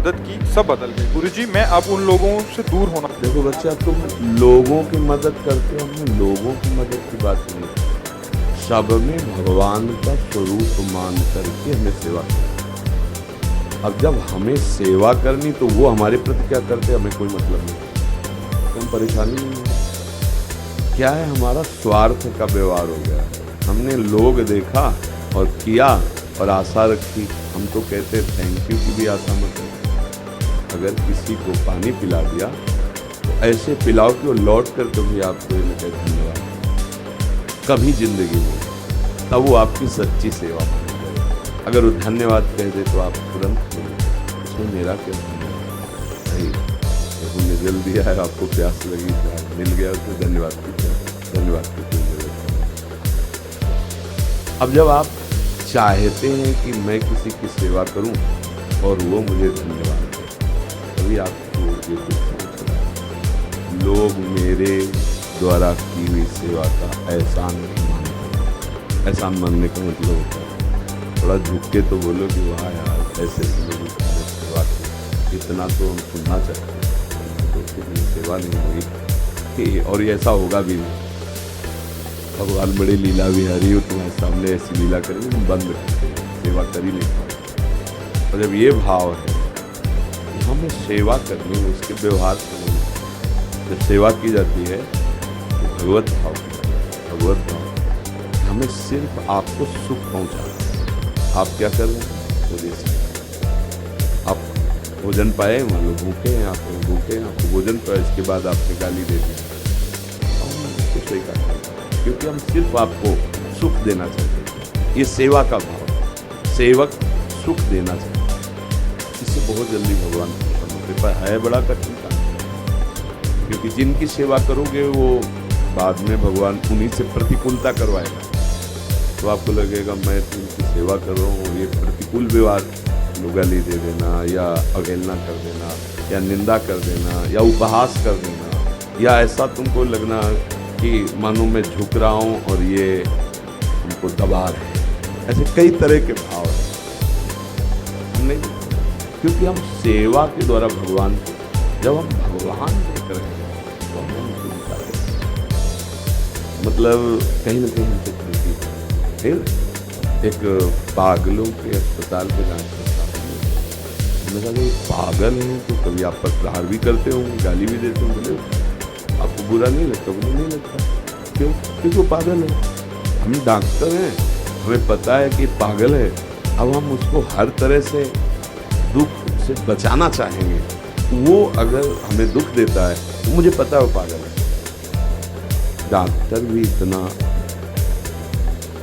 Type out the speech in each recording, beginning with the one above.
मदद की, सब बदल गए। गुरुजी मैं अब उन लोगों से दूर होना। देखो बच्चा, तुम लोगों की मदद करते हो, हमने लोगों की मदद की बात नहीं, सब में भगवान का स्वरूप मान करके हमें सेवा करनी। अब जब हमें सेवा करनी तो वो हमारे प्रति क्या करते, हमें कोई मतलब नहीं, तुम परेशानी नहीं है। क्या है, हमारा स्वार्थ का व्यवहार हो गया। हमने लोग देखा और किया और आशा रखी। हम तो कहते थैंक यू की भी आशा मत रखो। अगर किसी को पानी पिला दिया तो ऐसे पिलाओ कि वो लौट कर कभी आपको ये कहे धन्यवाद, कभी जिंदगी में, तब वो आपकी सच्ची सेवा मानेगा। अगर वो धन्यवाद कह दे तो आप तुरंत इसमें मेरा क्या धन्यवाद नहीं, तुमने जल दिया है, आपको प्यास लगी, मिल गया तो धन्यवाद की, धन्यवाद की कोई जरूरत नहीं। अब जब आप चाहते हैं कि मैं किसी की सेवा करूं और वो मुझे धन्यवाद दे, तभी आपको ये दुख है। लोग मेरे द्वारा की हुई सेवा का एहसान नहीं मानते। एहसान मानने का मतलब होता है थोड़ा झुक के तो बोलो कि वाह यार, ऐसे लोगों की सेवा की, इतना तो हम सुनना चाहते हैं, तो कितनी सेवा नहीं हुई। और ये ऐसा होगा भी नहीं। भगवान बड़ी लीला बिहारी हो, तुम्हारे सामने ऐसी लीला करेंगे तुम बंद करते, सेवा कर ही नहीं पाओ। और जब ये भाव है कि हमें सेवा करनी है, उसके व्यवहार करनी है, जब सेवा की जाती है तो भगवत भाव भगवत भाव हमें सिर्फ आपको सुख पहुंचाना। आप क्या कर रहे हैं, मुझे आप भोजन पाए, मान लो भूखे हैं, आप भूखे हैं, आपको भोजन पाए, इसके बाद आपने गाली दे दी, कुछ नहीं करना, क्योंकि हम सिर्फ आपको सुख देना चाहते हैं। ये सेवा का भाव, सेवक सुख देना चाहते हैं, इससे बहुत जल्दी भगवान प्रसन्न होते। पर है बड़ा कठिन काम, क्योंकि जिनकी सेवा करोगे वो बाद में भगवान उन्हीं से प्रतिकूलता करवाएगा। तो आपको लगेगा मैं तो इनकी सेवा कर रहा हूँ, ये प्रतिकूल व्यवहार, गाली दे देना या अवहेलना कर देना या निंदा कर देना या उपहास कर देना, या ऐसा तुमको लगना कि मानो मैं झुक रहा हूँ और ये हमको दबा रहे हैं। ऐसे कई तरह के भाव हैं नहीं, क्योंकि हम सेवा के द्वारा भगवान को, जब हम भगवान देख रहे हैं तो हम सुनता है, मतलब कहीं ना कहीं हमसे गलती है। फिर एक पागलों के अस्पताल के जांच मैंने कहा कि पागल हैं तो कभी आप पर प्रहार भी करते होंगे, गाली भी देते होंगे, आपको बुरा नहीं लगता? मुझे नहीं लगता। क्यों? क्योंकि वो पागल है। हम डॉक्टर हैं, हमें पता है कि पागल है। अब हम उसको हर तरह से दुख से बचाना चाहेंगे। वो अगर हमें दुख देता है तो मुझे पता है वो पागल है। डॉक्टर भी इतना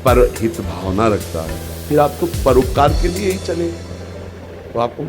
परहित भावना रखता है, फिर आप तो परोपकार के लिए ही चले, तो आपको